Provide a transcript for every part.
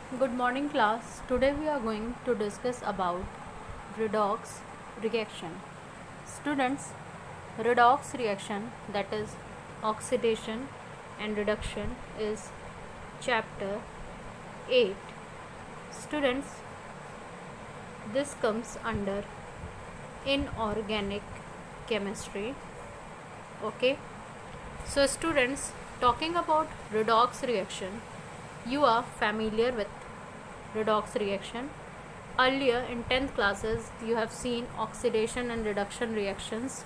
Good morning class. Today we are going to discuss about redox reaction. Students, redox reaction, that is oxidation and reduction, is chapter 8. Students, this comes under inorganic chemistry. Okay. So students, talking about redox reaction, you are familiar with redox reaction. Earlier in 10th classes you have seen oxidation and reduction reactions.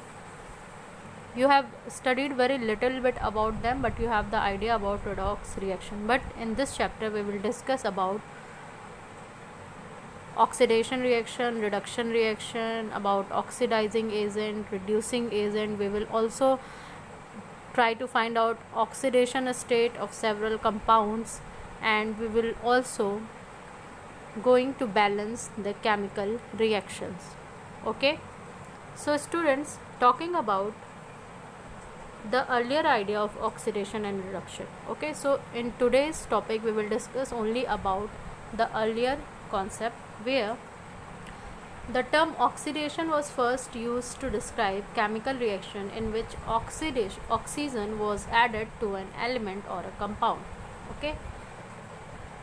You have studied very little bit about them, but you have the idea about redox reaction. But in this chapter we will discuss about oxidation reaction, reduction reaction, about oxidizing agent, reducing agent. We will also try to find out oxidation state of several compounds, and we will also going to balance the chemical reactions. Okay, so students, talking about the earlier idea of oxidation and reduction. Okay, so in today's topic we will discuss only about the earlier concept, where the term oxidation was first used to describe chemical reaction in which oxygen was added to an element or a compound. Okay,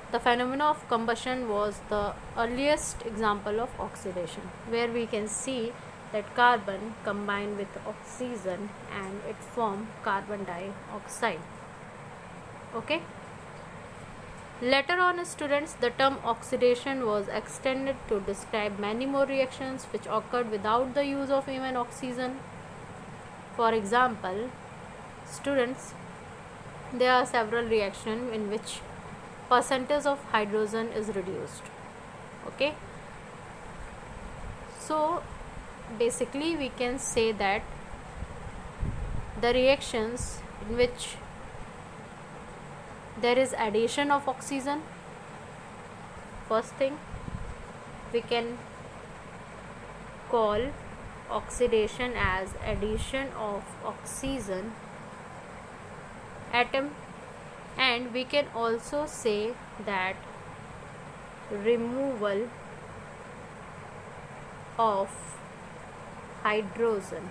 the phenomena of combustion was the earliest example of oxidation, where we can see that carbon combined with oxygen and it formed carbon dioxide. Okay. Later on, students, the term oxidation was extended to describe many more reactions which occurred without the use of even oxygen. For example, students, there are several reactions in which percentage of hydrogen is reduced. Okay, so basically we can say that the reactions in which there is addition of oxygen, first thing we can call oxidation as addition of oxygen atom, and we can also say that removal of hydrogen.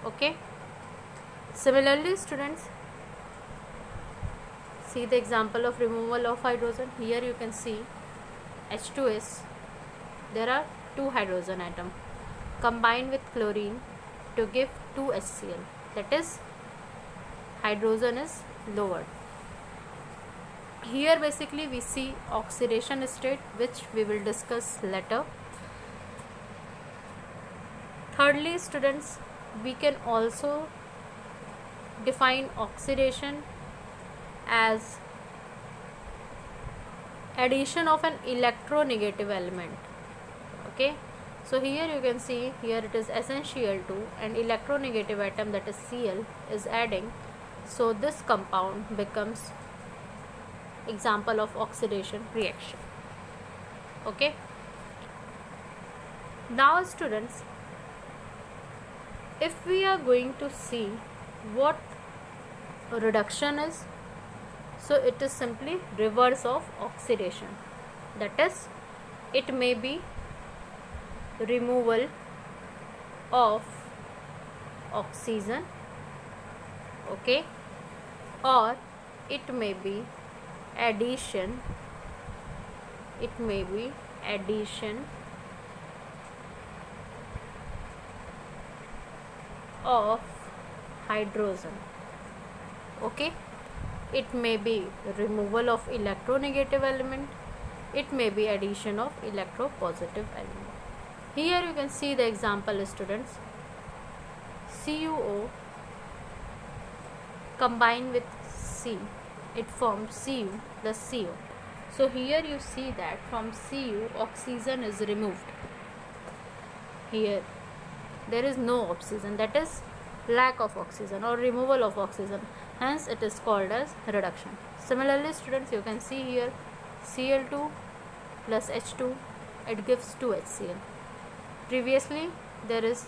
Okay, similarly students, see the example of removal of hydrogen. Here you can see H2S, there are two hydrogen atoms combined with chlorine to give 2 HCl, that is hydrogen is lowered. Here basically we see oxidation state, which we will discuss later. Thirdly students, we can also define oxidation as addition of an electronegative element. Okay, so here you can see, here it is SnCl2 and electronegative atom, that is Cl, is adding, so this compound becomes example of oxidation reaction. Okay, now students, if we are going to see what reduction is, so it is simply reverse of oxidation, that is it may be removal of oxygen, okay, or it may be addition, of hydrogen. Okay, it may be removal of electronegative element, it may be addition of electropositive element. Here you can see the example students, CuO combined with C, it forms Cu plus Co. So here you see that from Cu oxygen is removed. Here there is no oxygen, that is lack of oxygen or removal of oxygen, hence it is called as reduction. Similarly students, you can see here Cl2 plus H2, it gives 2 HCl. Previously there is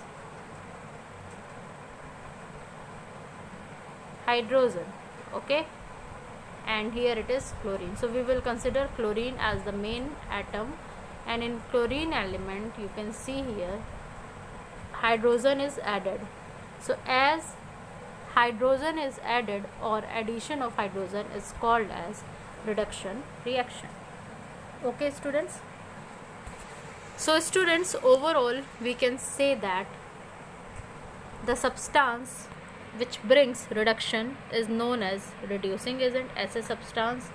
hydrogen, okay, and here it is chlorine. So we will consider chlorine as the main atom, and in chlorine element you can see here hydrogen is added. So as hydrogen is added or addition of hydrogen is called as reduction reaction. Okay students, so students, overall we can say that the substance which brings reduction is known as reducing agent. ऐसे substance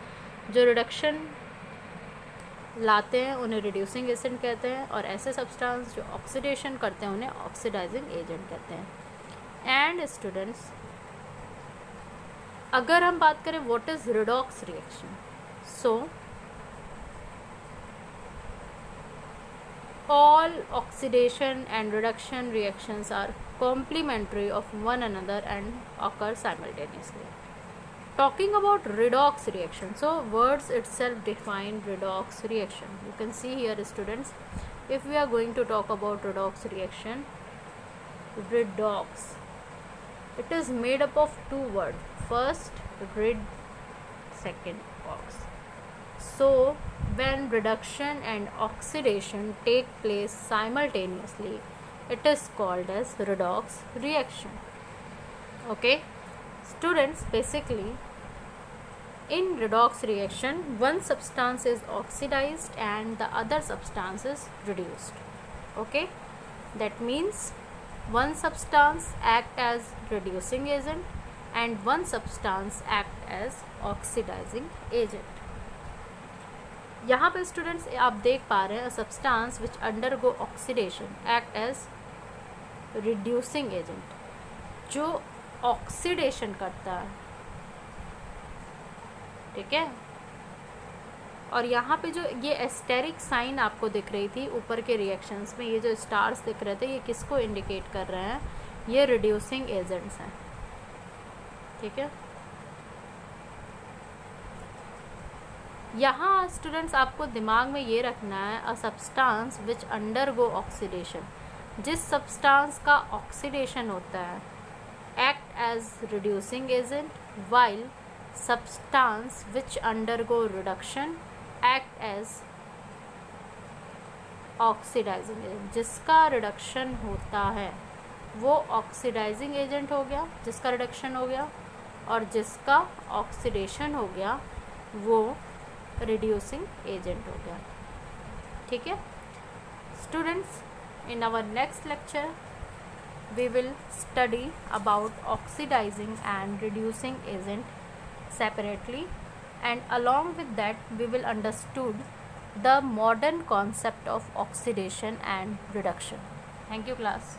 जो reduction लाते हैं उन्हें reducing agent कहते हैं, और ऐसे substance जो oxidation करते हैं उन्हें oxidizing agent कहते हैं. And students, अगर हम बात करें what is redox reaction, so all oxidation and reduction reactions are complementary of one another and occur simultaneously. Talking about redox reaction, so words itself define redox reaction. You can see here students, if we are going to talk about redox reaction, redox, it is made up of two words. First rid, second ox. So when reduction and oxidation take place simultaneously, it is called as redox reaction. Okay students, basically in redox reaction one substance is oxidized and the other substance is reduced. Okay, that means one substance act as reducing agent and one substance act as oxidizing agent. यहाँ पे students आप देख पा रहे हैं substance which undergo oxidation act as reducing agent, जो oxidation करता है. ठीक है, और यहाँ पे जो ये एस्टेरिक साइन आपको दिख रही थी ऊपर के रिएक्शंस में, ये जो स्टार्स दिख रहे थे ये किसको इंडिकेट कर रहे हैं, ये रिड्यूसिंग एजेंट्स हैं. ठीक है, यहाँ स्टूडेंट्स आपको दिमाग में ये रखना है a substance which undergo oxidation, जिस सब्सटेंस का ऑक्सीडेशन होता है act as reducing agent, while substance which undergo reduction act as oxidising agent. जिसका रिडक्शन होता है वो ऑक्सीडाइजिंग एजेंट हो गया, जिसका रिडक्शन हो गया, और जिसका ऑक्सीडेशन हो गया वो reducing agent हो गया. ठीक है students, in our next lecture we will study about oxidizing and reducing agent separately, and along with that we will understood the modern concept of oxidation and reduction. Thank you class.